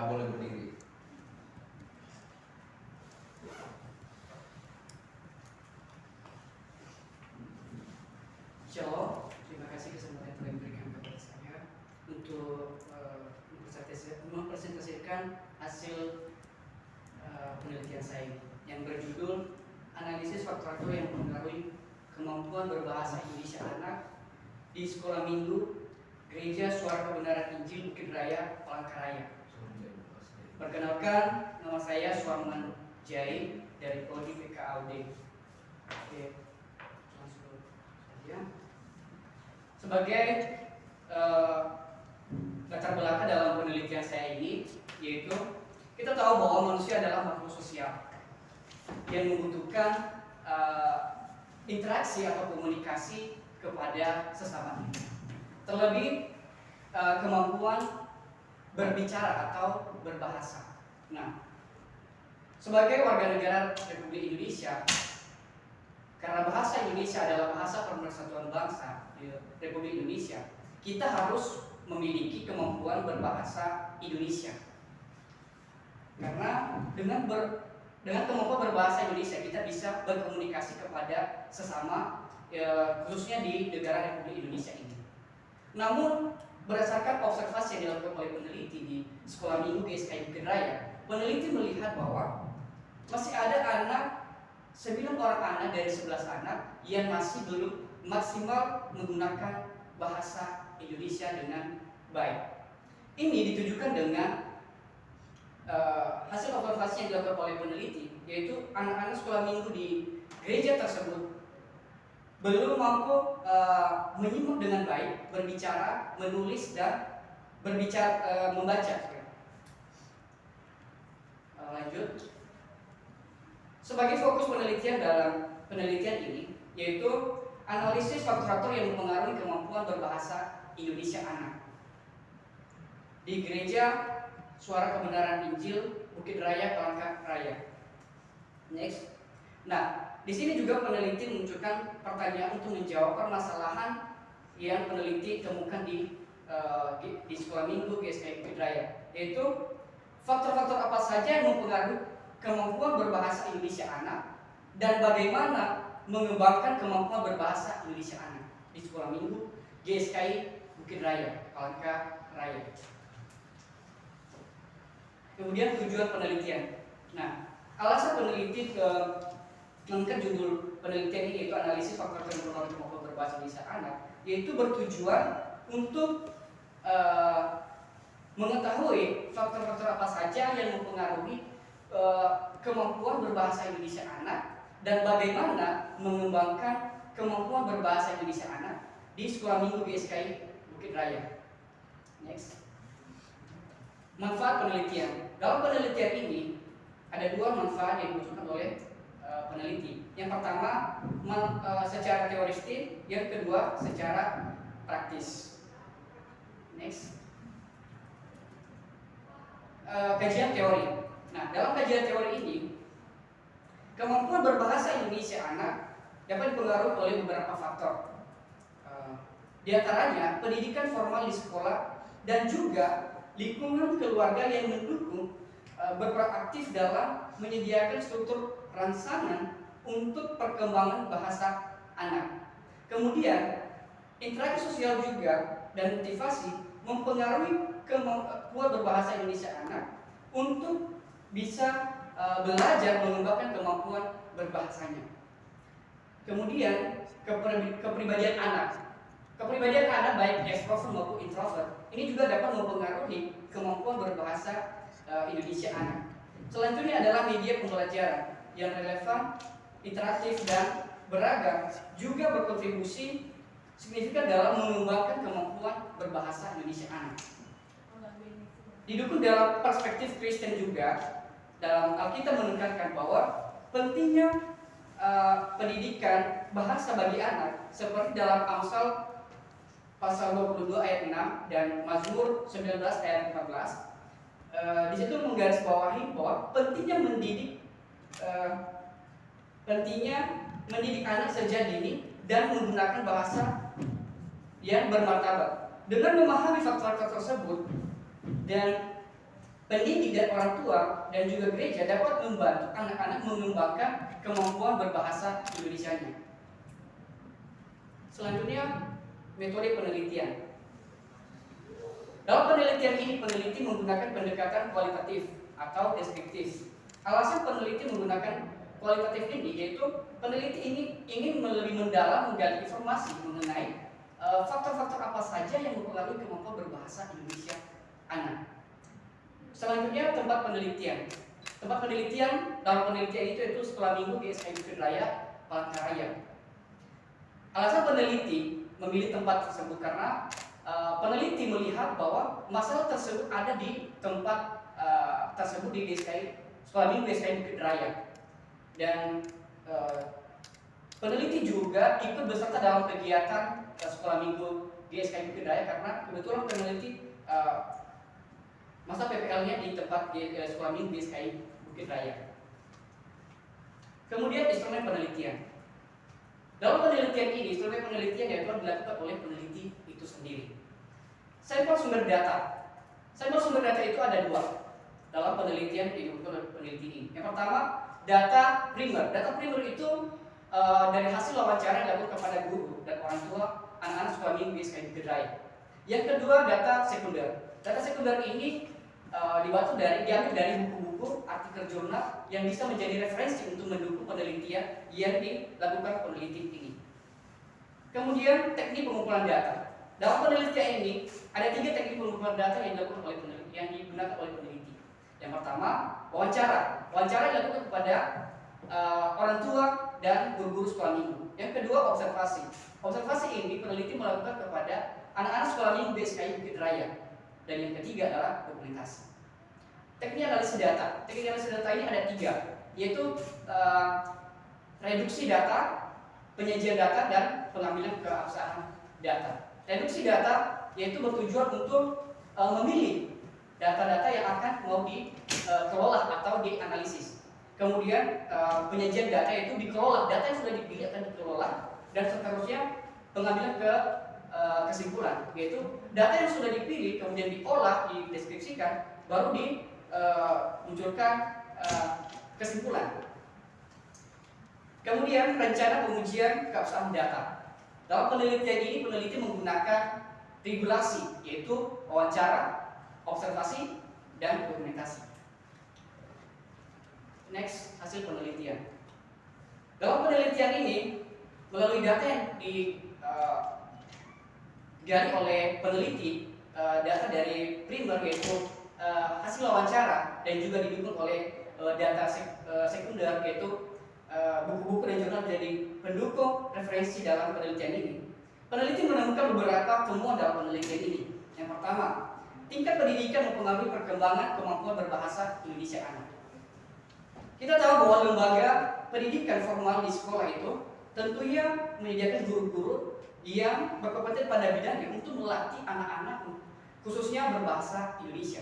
boleh berdiri. Shalom, terima kasih kesempatan yang telah diberikan kepada saya untuk mempresentasikan hasil penelitian saya yang berjudul analisis faktor-faktor yang mempengaruhi kemampuan berbahasa Indonesia anak di sekolah minggu Gereja Suara Kebenaran Injil Bukit Raya, Palangkaraya. Perkenalkan, nama saya Suarman Jai dari Prodi PKAUD. Oke, langsung saja. Sebagai latar belakang dalam penelitian saya ini, yaitu kita tahu bahwa manusia adalah makhluk sosial yang membutuhkan interaksi atau komunikasi kepada sesamanya. Terlebih kemampuan berbicara atau berbahasa. Nah, sebagai warga negara Republik Indonesia, karena bahasa Indonesia adalah bahasa pemersatuan bangsa di Republik Indonesia, kita harus memiliki kemampuan berbahasa Indonesia. Karena dengan kemampuan berbahasa Indonesia, kita bisa berkomunikasi kepada sesama, khususnya di negara Republik Indonesia ini. Namun, berdasarkan observasi yang dilakukan oleh peneliti di Sekolah Minggu GSKI Bukit Raya, peneliti melihat bahwa masih ada 9 orang anak dari 11 anak yang masih belum maksimal menggunakan bahasa Indonesia dengan baik. Ini ditujukan dengan hasil observasi yang dilakukan oleh peneliti, yaitu anak-anak sekolah minggu di gereja tersebut belum mampu menyimak dengan baik, berbicara, menulis, dan membaca. Lanjut. Sebagai fokus penelitian dalam penelitian ini, yaitu analisis faktor-faktor yang mempengaruhi kemampuan berbahasa Indonesia anak di Gereja Suara Kebenaran Injil Bukit Raya, Palangkaraya. Next. Nah, di sini juga peneliti menunjukkan pertanyaan untuk menjawab permasalahan yang peneliti temukan di Sekolah Minggu GSKI Bukit Raya, yaitu faktor-faktor apa saja yang mempengaruhi kemampuan berbahasa Indonesia anak dan bagaimana mengembangkan kemampuan berbahasa Indonesia anak di Sekolah Minggu GSKI Bukit Raya, Palangkaraya. Kemudian tujuan penelitian. Nah, alasan peneliti mengangkat judul penelitian ini, yaitu analisis faktor yang mempengaruhi kemampuan berbahasa Indonesia anak, yaitu bertujuan untuk mengetahui faktor-faktor apa saja yang mempengaruhi kemampuan berbahasa Indonesia anak dan bagaimana mengembangkan kemampuan berbahasa Indonesia anak di Sekolah Minggu GSKI Bukit Raya. Next. Manfaat penelitian. Dalam penelitian ini ada 2 manfaat yang dimunculkan oleh peneliti. Yang pertama secara teoristik, yang kedua secara praktis. Next. Kajian teori. Nah, dalam kajian teori ini, kemampuan berbahasa Indonesia anak dapat dipengaruhi oleh beberapa faktor. Di antaranya pendidikan formal di sekolah dan juga lingkungan keluarga yang mendukung berperan aktif dalam menyediakan struktur rangsangan untuk perkembangan bahasa anak. Kemudian, interaksi sosial juga dan motivasi mempengaruhi kemampuan berbahasa Indonesia anak untuk bisa belajar mengembangkan kemampuan berbahasanya. Kemudian, kepribadian anak. Kepribadian anak baik ekstrovert maupun introvert ini juga dapat mempengaruhi kemampuan berbahasa Indonesia anak. Selanjutnya adalah media pembelajaran yang relevan, interaktif, dan beragam juga berkontribusi signifikan dalam mengembangkan kemampuan berbahasa Indonesia anak. Didukung dalam perspektif Kristen juga, dalam Alkitab menekankan bahwa pentingnya pendidikan bahasa bagi anak, seperti dalam Amsal pasal 22 ayat 6 dan Mazmur 19 ayat 14. Di situ menggarisbawahi bahwa pentingnya mendidik anak sejak dini dan menggunakan bahasa yang bermartabat. Dengan memahami faktor-faktor tersebut dan pendidik dan orang tua dan juga gereja dapat membantu anak-anak mengembangkan kemampuan berbahasa Indonesianya. Selanjutnya, metode penelitian. Dalam penelitian ini, peneliti menggunakan pendekatan kualitatif atau deskriptif. Alasan peneliti menggunakan kualitatif ini yaitu peneliti ini ingin lebih mendalam menggali informasi mengenai faktor-faktor apa saja yang mempengaruhi kemampuan berbahasa Indonesia anak. Selanjutnya, tempat penelitian. Tempat penelitian dalam penelitian itu Sekolah Minggu GSKI Bukit Raya, Palangkaraya. Alasan peneliti memilih tempat tersebut karena peneliti melihat bahwa masalah tersebut ada di tempat tersebut di Sekolah Minggu GSKI Bukit Raya, dan peneliti juga ikut beserta dalam kegiatan Sekolah Minggu GSKI Bukit Raya karena kebetulan peneliti masa PPL-nya di tempat Sekolah Minggu GSKI Bukit Raya. Kemudian instrumen penelitian. Dalam penelitian ini, instrumen penelitian yaitu dilakukan oleh peneliti itu sendiri. Sampel sumber data. Sampel sumber data itu ada dua dalam penelitian yang dilakukan oleh peneliti ini. Yang pertama, data primer. Data primer itu dari hasil wawancara yang dilakukan kepada guru dan orang tua anak-anak Sekolah Minggu GSKI Bukit Raya. Yang kedua, data sekunder. Data sekunder ini diambil dari buku-buku, artikel jurnal yang bisa menjadi referensi untuk mendukung penelitian yang dilakukan peneliti ini. Kemudian, teknik pengumpulan data. Dalam penelitian ini ada 3 teknik pengumpulan data yang dilakukan oleh peneliti, yang digunakan oleh peneliti. Yang pertama, wawancara. Wawancara dilakukan kepada orang tua dan guru-guru sekolah minggu. Yang kedua, observasi. Observasi ini peneliti melakukan kepada anak-anak sekolah minggu GSKI Bukit Raya. Dan yang ketiga adalah dokumentasi. Teknik analisis data. Teknik analisis data ini ada 3, yaitu reduksi data, penyajian data, dan pengambilan keabsahan data. Reduksi data yaitu bertujuan untuk memilih data-data yang akan mau dikelola atau dianalisis. Kemudian penyajian data itu dikelola, data yang sudah dipilih akan dikelola, dan seterusnya pengambilan kesimpulan, yaitu data yang sudah dipilih kemudian diolah, dideskripsikan, baru dimunculkan kesimpulan. Kemudian rencana pengujian keabsahan data. Dalam penelitian ini peneliti menggunakan regulasi, yaitu wawancara, observasi, dan dokumentasi. Next, hasil penelitian. Dalam penelitian ini melalui data yang digali oleh peneliti, data dari primer yaitu hasil wawancara dan juga didukung oleh data sekunder yaitu buku-buku dan jurnal menjadi pendukung referensi dalam penelitian ini. Peneliti menemukan beberapa temuan dalam penelitian ini. Yang pertama, tingkat pendidikan mempengaruhi perkembangan kemampuan berbahasa Indonesia anak. Kita tahu bahwa lembaga pendidikan formal di sekolah itu tentunya menyediakan guru-guru yang berkompeten pada bidangnya untuk melatih anak-anak khususnya berbahasa Indonesia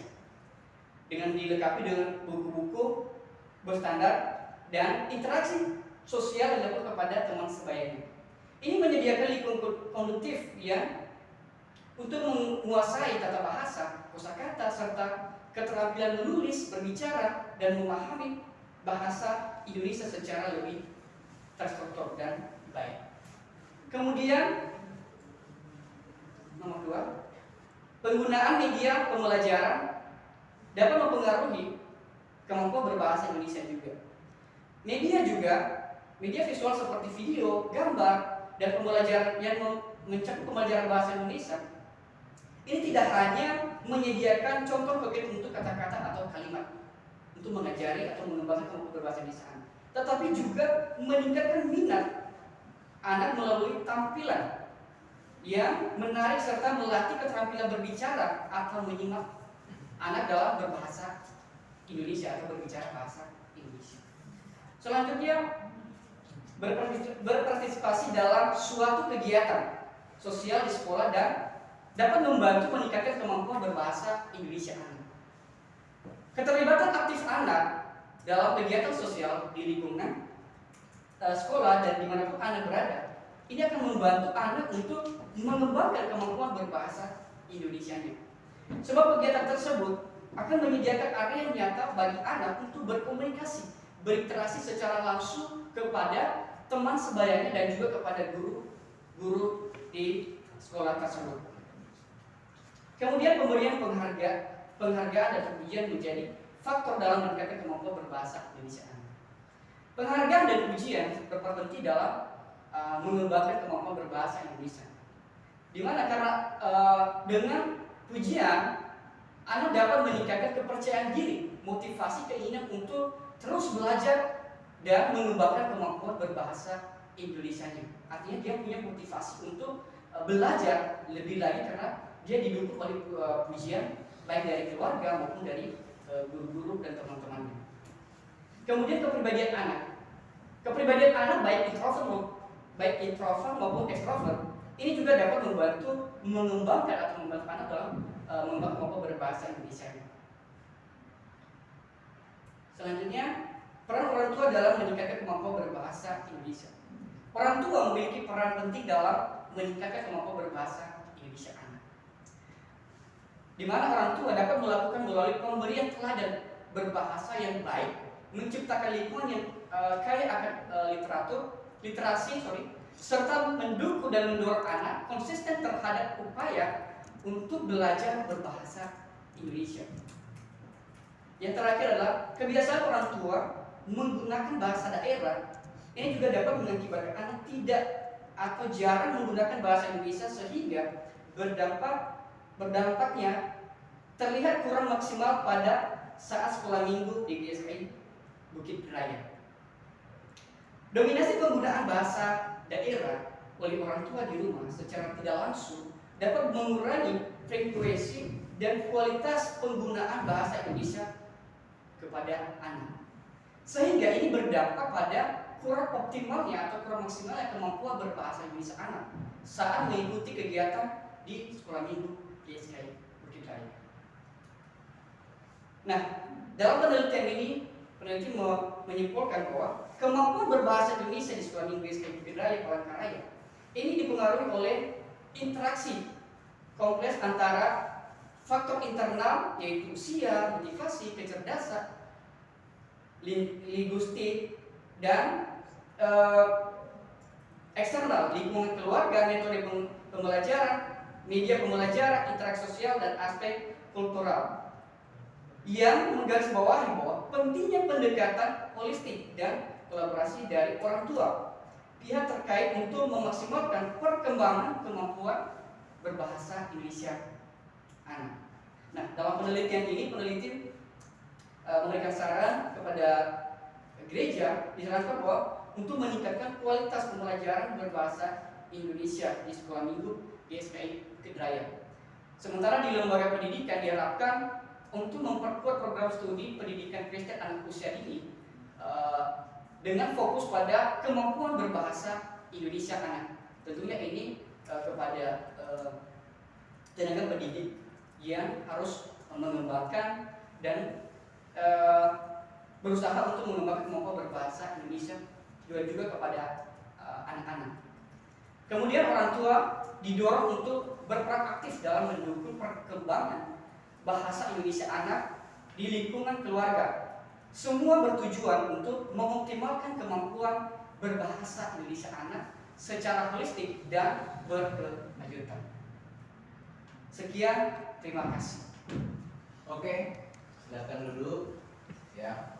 dengan dilengkapi dengan buku-buku berstandar dan interaksi sosial yang dilakukan kepada teman sebayanya. Ini menyediakan lingkungan konduktif yang untuk menguasai tata bahasa, kosakata, serta keterampilan menulis, berbicara, dan memahami bahasa Indonesia secara lebih terstruktur dan baik. Kemudian nomor 2, penggunaan media pembelajaran dapat mempengaruhi kemampuan berbahasa Indonesia juga. Media visual seperti video, gambar, dan pembelajaran yang mencakup pembelajaran bahasa Indonesia ini tidak hanya menyediakan contoh konkret untuk kata-kata atau kalimat untuk mengajari atau mengembangkan kemampuan berbahasa Indonesia, tetapi juga meningkatkan minat anak melalui tampilan yang menarik serta melatih keterampilan berbicara atau menyimak anak dalam berbahasa Indonesia atau berbicara bahasa Indonesia. Selanjutnya, berpartisipasi dalam suatu kegiatan sosial di sekolah dan dapat membantu meningkatkan kemampuan berbahasa Indonesia anak. Keterlibatan aktif anak dalam kegiatan sosial di lingkungan sekolah dan dimanapun anak berada, ini akan membantu anak untuk mengembangkan kemampuan berbahasa Indonesianya. Sebab kegiatan tersebut akan menyediakan area yang nyata bagi anak untuk berkomunikasi, berinteraksi secara langsung kepada teman sebayanya dan juga kepada guru di sekolah tersebut. Kemudian pemberian penghargaan dan pujian menjadi faktor dalam meningkatkan kemampuan berbahasa Indonesia anak. Penghargaan dan pujian berperan penting dalam mengembangkan kemampuan berbahasa Indonesia. Dimana karena dengan pujian anak dapat meningkatkan kepercayaan diri, motivasi, keinginan untuk terus belajar dan mengembangkan kemampuan berbahasa Indonesianya. Artinya dia punya motivasi untuk belajar lebih lagi karena dia didukung oleh pujian baik dari keluarga maupun dari guru-guru dan teman-temannya. Kemudian kepribadian anak. Kepribadian anak baik introvert maupun extrovert ini juga dapat membantu mengembangkan atau membantu anak dalam mengembangkan kemampuan berbahasa Indonesia. Selanjutnya, peran orang tua dalam meningkatkan kemampuan berbahasa Indonesia. Orang tua memiliki peran penting dalam meningkatkan kemampuan berbahasa Indonesia anak. Di mana orang tua dapat melakukan melalui pemberian teladan berbahasa yang baik, menciptakan lingkungan yang kaya akan literasi, serta mendukung dan mendorong anak konsisten terhadap upaya untuk belajar berbahasa Indonesia. Yang terakhir adalah kebiasaan orang tua menggunakan bahasa daerah. Ini juga dapat mengakibatkan anak tidak atau jarang menggunakan bahasa Indonesia sehingga berdampaknya terlihat kurang maksimal pada saat sekolah minggu di GSKI Bukit Raya. Dominasi penggunaan bahasa daerah oleh orang tua di rumah secara tidak langsung dapat mengurangi frekuensi dan kualitas penggunaan bahasa Indonesia kepada anak. Sehingga ini berdampak pada kurang optimalnya atau kurang maksimalnya kemampuan berbahasa Indonesia anak saat mengikuti kegiatan di sekolah minggu GSKI Bukit Raya. Nah, dalam penelitian ini peneliti menyimpulkan bahwa kemampuan berbahasa Indonesia di sekolah minggu GSKI Bukit Raya Palangkaraya ini dipengaruhi oleh interaksi kompleks antara faktor internal yaitu usia, motivasi, kecerdasan, linguistik, dan eksternal, lingkungan keluarga, metode pembelajaran, media pembelajaran, interaksi sosial, dan aspek kultural yang menggarisbawahi bahwa pentingnya pendekatan holistik dan kolaborasi dari orang tua pihak terkait untuk memaksimalkan perkembangan kemampuan berbahasa Indonesia anak. Nah, dalam penelitian ini peneliti memberikan saran kepada gereja, disarankan bahwa untuk meningkatkan kualitas pembelajaran berbahasa Indonesia di sekolah minggu GSKI Bukit Raya. Sementara di lembaga pendidikan diharapkan untuk memperkuat program studi pendidikan Kristen anak usia dini dengan fokus pada kemampuan berbahasa Indonesia anak. Tentunya ini kepada tenaga pendidik yang harus mengembangkan dan berusaha untuk mengembangkan kemampuan berbahasa Indonesia juga kepada anak-anak. Kemudian orang tua didorong untuk berperan aktif dalam mendukung perkembangan bahasa Indonesia anak di lingkungan keluarga. Semua bertujuan untuk mengoptimalkan kemampuan berbahasa Indonesia anak secara holistik dan berkelanjutan. Sekian, terima kasih. Oke, silakan duduk ya.